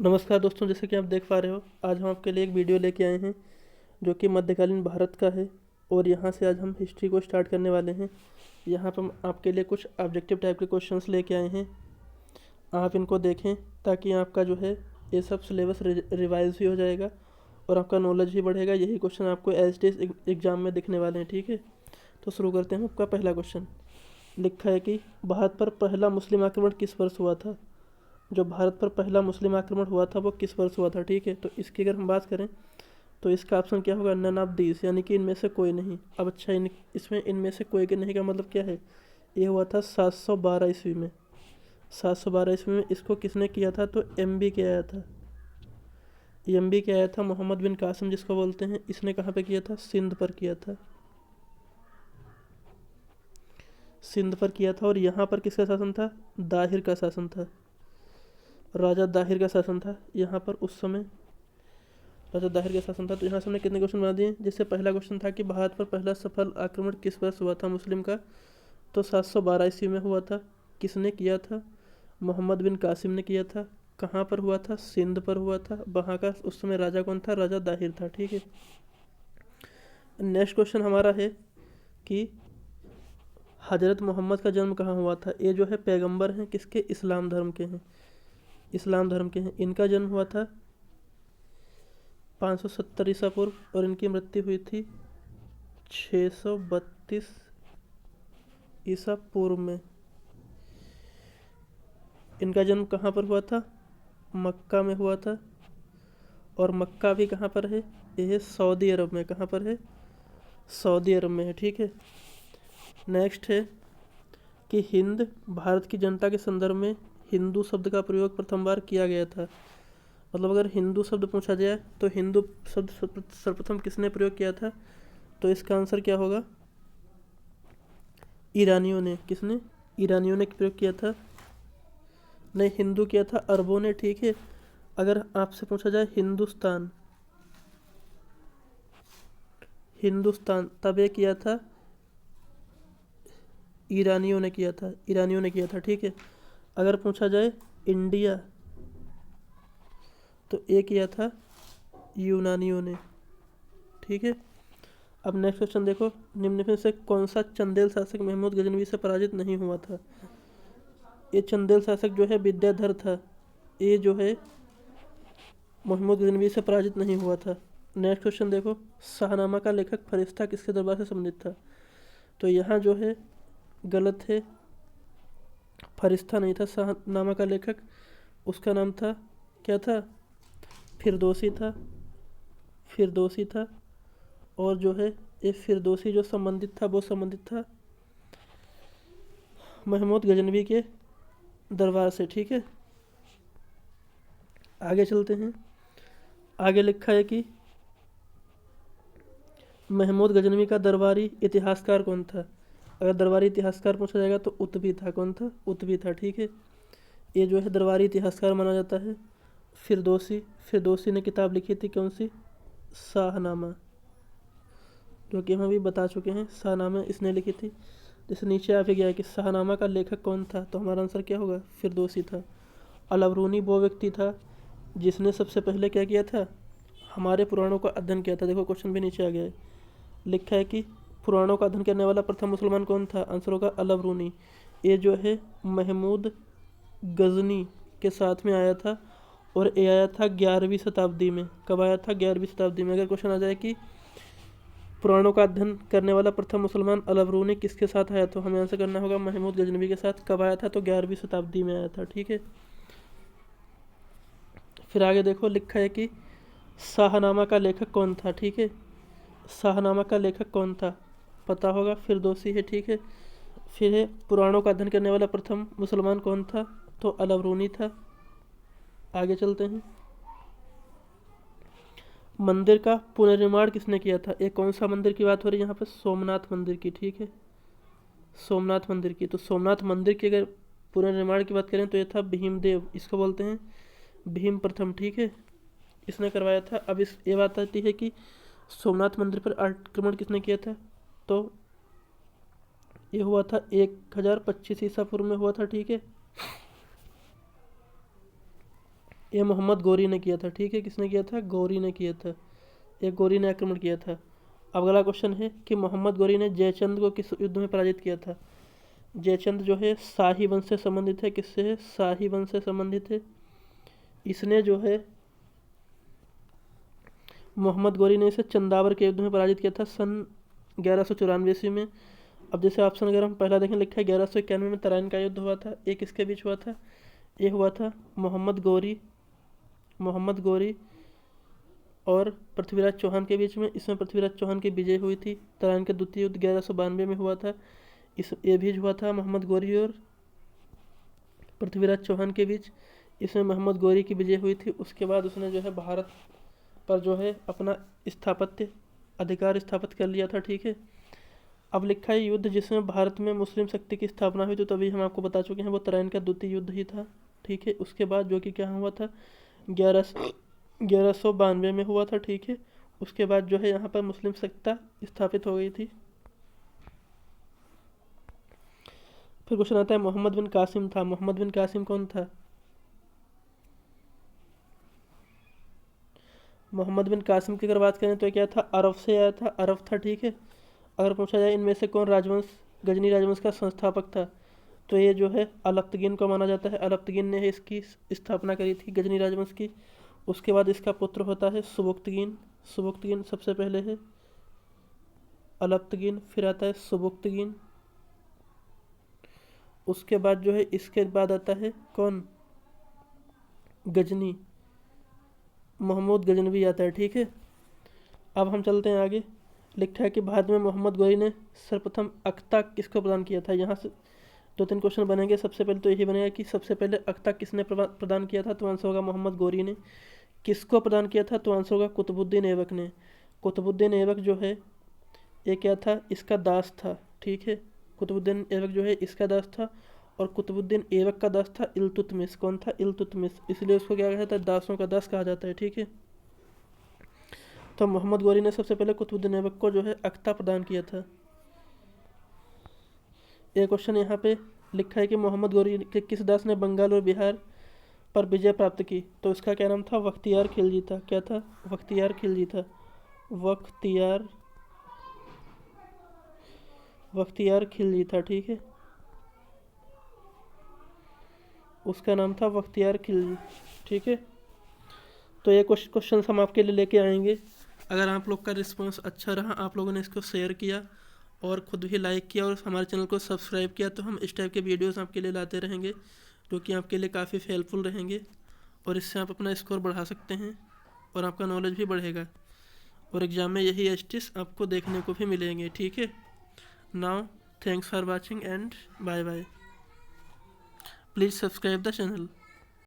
नमस्कार दोस्तों, जैसे कि आप देख पा रहे हो, आज हम आपके लिए एक वीडियो लेके आए हैं जो कि मध्यकालीन भारत का है। और यहाँ से आज हम हिस्ट्री को स्टार्ट करने वाले हैं। यहाँ पर हम आपके लिए कुछ ऑब्जेक्टिव टाइप के क्वेश्चंस लेके आए हैं। आप इनको देखें ताकि आपका जो है ये सब सिलेबस रिवाइज भी हो जाएगा और आपका नॉलेज भी बढ़ेगा। यही क्वेश्चन आपको एज टी एग्जाम में दिखने वाले हैं, ठीक है। तो शुरू करते हैं। आपका पहला क्वेश्चन लिखा है कि भारत पर पहला मुस्लिम आक्रमण किस वर्ष हुआ था। जो भारत पर पहला मुस्लिम आक्रमण हुआ था वो किस वर्ष हुआ था, ठीक है। तो इसकी अगर हम बात करें तो इसका ऑप्शन क्या होगा, नन ऑफ दीज, यानी कि इनमें से कोई नहीं। अब अच्छा, इसमें इनमें से कोई के नहीं का मतलब क्या है। ये हुआ था 712 ईस्वी में। 712 ईस्वी में इसको किसने किया था, तो एम बी के आया था। एम बी के आया था, मोहम्मद बिन कासिम जिसको बोलते हैं। इसने कहाँ पे किया था, सिंध पर किया था। सिंध पर किया था। और यहाँ पर किसका शासन था, दाहिर का शासन था। राजा दाहिर का शासन था यहाँ पर उस समय। राजा दाहिर का शासन था। तो यहाँ से हमने कितने क्वेश्चन बना दिए। जैसे पहला क्वेश्चन था कि भारत पर पहला सफल आक्रमण किस वर्ष हुआ था मुस्लिम का, तो 712 ईस्वी में हुआ था। किसने किया था, मोहम्मद बिन कासिम ने किया था। कहाँ पर हुआ था, सिंध पर हुआ था। वहाँ का उस समय राजा कौन था, राजा दाहिर था, ठीक है। नेक्स्ट क्वेश्चन हमारा है कि हजरत मोहम्मद का जन्म कहाँ हुआ था। ये जो है पैगंबर हैं, किसके, इस्लाम धर्म के हैं। इस्लाम धर्म के हैं। इनका जन्म हुआ था 570 ईसा पूर्व और इनकी मृत्यु हुई थी 632 ईसा पूर्व में। इनका जन्म कहाँ पर हुआ था, मक्का में हुआ था। और मक्का भी कहाँ पर है, यह सऊदी अरब में। कहाँ पर है, सऊदी अरब में है, ठीक है। नेक्स्ट है कि हिंद भारत की जनता के संदर्भ में हिंदू शब्द का प्रयोग प्रथम बार किया गया था। मतलब अगर हिंदू शब्द पूछा जाए तो हिंदू शब्द सर्वप्रथम किसने प्रयोग किया था, तो इसका आंसर क्या होगा, ईरानियों ने। किसने, ईरानियों ने प्रयोग किया था। नहीं, हिंदू किया था अरबों ने, ठीक है। अगर आपसे पूछा जाए हिंदुस्तान, हिंदुस्तान तब ये किया था, ईरानियों ने किया था। ईरानियों ने किया था, ठीक है। अगर पूछा जाए इंडिया तो ये किया था यूनानियों ने, ठीक है। अब नेक्स्ट क्वेश्चन देखो, निम्न में से कौन सा चंदेल शासक महमूद गजनवी से पराजित नहीं हुआ था। ये चंदेल शासक जो है विद्याधर था। ये जो है महमूद गजनवी से पराजित नहीं हुआ था। नेक्स्ट क्वेश्चन देखो, शाहनामा का लेखक फरिश्ता किसके दरबार से संबंधित था। तो यहाँ जो है गलत है, फरिश्ता नहीं था शाहनामा का लेखक। उसका नाम था, क्या था, फिरदौसी था। फिरदौसी था। और जो है ये फिरदौसी जो संबंधित था वो संबंधित था महमूद गजनवी के दरबार से, ठीक है। आगे चलते हैं। आगे लिखा है कि महमूद गजनवी का दरबारी इतिहासकार कौन था। अगर दरबारी इतिहासकार पूछा जाएगा तो उतबी था। कौन था, उतबी था, ठीक है। ये जो है दरबारी इतिहासकार माना जाता है। फिरदौसी, फिरदौसी ने किताब लिखी थी कौन सी, शाहनामा, जो कि हम अभी बता चुके हैं। शाहनामा इसने लिखी थी। जैसे नीचे आ भी गया है कि शाहनामा का लेखक कौन था, तो हमारा आंसर क्या होगा, फिरदौसी था। अलबरूनी वो व्यक्ति था जिसने सबसे पहले क्या किया था, हमारे पुराणों का अध्ययन किया था। देखो क्वेश्चन भी नीचे आ गया है, लिखा है कि पुराणों का अध्ययन करने वाला प्रथम मुसलमान कौन था, आंसर होगा अलबरूनी। ये जो है महमूद गजनी के साथ में आया था और ये आया था 11वीं शताब्दी में। कब आया था, 11वीं शताब्दी में। अगर क्वेश्चन आ जाए कि पुराणों का अध्ययन करने वाला प्रथम मुसलमान अलबरूनी किसके साथ आया, तो हमें आंसर करना होगा महमूद गजनवी के साथ। कब आया था, तो 11वीं शताब्दी में आया था, ठीक है। फिर आगे देखो, लिखा है कि शाहनामा का लेखक कौन था, ठीक है। शाहनामा का लेखक कौन था, पता होगा, फिरदौसी है, ठीक है। फिर है पुराणों का अध्ययन करने वाला प्रथम मुसलमान कौन था, तो अलबरूनी था। आगे चलते हैं। मंदिर का पुनर्निर्माण किसने किया था। एक कौन सा मंदिर की बात हो रही है यहाँ पे, सोमनाथ मंदिर की, ठीक है। सोमनाथ मंदिर की। तो सोमनाथ मंदिर की अगर पुनर्निर्माण की बात करें तो ये था भीमदेव, इसको बोलते हैं भीम प्रथम, ठीक है। इसने करवाया था। अब इस ये बात आती है कि सोमनाथ मंदिर पर आक्रमण किसने किया था, तो ये हुआ था 1025 ईसा पूर्व में हुआ था, ठीक है। ये मोहम्मद गौरी ने किया था, ठीक है। किसने किया था? गौरी ने किया था। एक गौरी ने आक्रमण किया था। अब अगला क्वेश्चन है कि मोहम्मद गौरी ने जयचंद को किस युद्ध में पराजित किया था? जयचंद जो है शाही वंश से संबंधित है। किससे है? शाही वंश से संबंधित है। इसने जो है मोहम्मद गौरी ने इसे चंदावर के युद्ध में पराजित किया था सन 1194 ईस्वी में। अब जैसे ऑप्शन अगर हम पहला देखें, लिखा है 1191 में तराइन का युद्ध हुआ था। ये किसके बीच हुआ था? ये हुआ था मोहम्मद गौरी और पृथ्वीराज चौहान के बीच में। इसमें पृथ्वीराज चौहान की विजय हुई थी। तराइन का द्वितीय युद्ध 1192 में हुआ था। ये भी हुआ था मोहम्मद गौरी और पृथ्वीराज चौहान के बीच। इसमें मोहम्मद गौरी की विजय हुई थी। उसके बाद उसने जो है भारत पर जो है अपना अधिकार स्थापित कर लिया था, ठीक है। अब लिखा है युद्ध जिसमें भारत में मुस्लिम शक्ति की स्थापना हुई, तो तभी हम आपको बता चुके हैं वो तराइन का द्वितीय युद्ध ही था, ठीक है। उसके बाद जो कि क्या हुआ था 1192 में हुआ था, ठीक है। उसके बाद जो है यहाँ पर मुस्लिम सत्ता स्थापित हो गई थी। फिर क्वेश्चन आता है मोहम्मद बिन कासिम था। मोहम्मद बिन कासिम कौन था? मोहम्मद बिन कासिम की अगर बात करें तो क्या था? अरब से आया था, अरब था, ठीक है। अगर पूछा जाए इनमें से कौन गजनी राजवंश का संस्थापक था, तो ये जो है अलप्तगीन को माना जाता है। अलप्तगीन ने इसकी स्थापना करी थी गजनी राजवंश की। उसके बाद इसका पुत्र होता है सुबुक्तगीन। सुबुक्तगीन सबसे पहले है अलप्तगीन, फिर आता है सुबुक्तगीन। उसके बाद जो है इसके बाद आता है कौन? गजनी, महमूद गजनवी आता है, ठीक है। अब हम चलते हैं आगे। लिखा है कि भारत में मोहम्मद गौरी ने सर्वप्रथम अख्ता किसको प्रदान किया था। यहाँ से 2-3 क्वेश्चन बनेंगे। सबसे पहले तो यही बनेगा कि सबसे पहले अख्ता किसने प्रदान किया था, तो आंसर होगा मोहम्मद गौरी ने। किसको प्रदान किया था, तो आंसर होगा कुतुबुद्दीन ऐबक ने। कुतुबुद्दीन ऐबक जो है ये क्या था? इसका दास था, ठीक है। कुतुबुद्दीन ऐबक जो है इसका दास था, और कुतुबुद्दीन ऐबक का दास था इल्तुतमिश। कौन था? इल्तुतमिश। इसलिए उसको क्या कहा जाता है? दासों का दास कहा जाता है, ठीक है। तो मोहम्मद गौरी ने सबसे पहले कुतुबुद्दीन ऐबक को जो है अख्ता प्रदान किया था। एक क्वेश्चन यहाँ पे लिखा है कि मोहम्मद गौरी के किस दास ने बंगाल और बिहार पर विजय प्राप्त की, तो इसका क्या नाम था? बख्तियार खिलजी था। क्या था? बख्तियार खिलजी था। बख्तियार खिलजी था, ठीक है। उसका नाम था बख्तियार खिलजी, ठीक है। तो ये क्वेश्चन हम आपके लिए लेके आएंगे। अगर आप लोग का रिस्पांस अच्छा रहा, आप लोगों ने इसको शेयर किया और ख़ुद भी लाइक किया और हमारे चैनल को सब्सक्राइब किया, तो हम इस टाइप के वीडियोस आपके लिए लाते रहेंगे जो कि आपके लिए काफ़ी हेल्पफुल रहेंगे, और इससे आप अपना स्कोर बढ़ा सकते हैं और आपका नॉलेज भी बढ़ेगा, और एग्ज़ाम में यही एचटीज आपको देखने को भी मिलेंगे, ठीक है। Now thanks for watching and bye bye. Please subscribe the channel.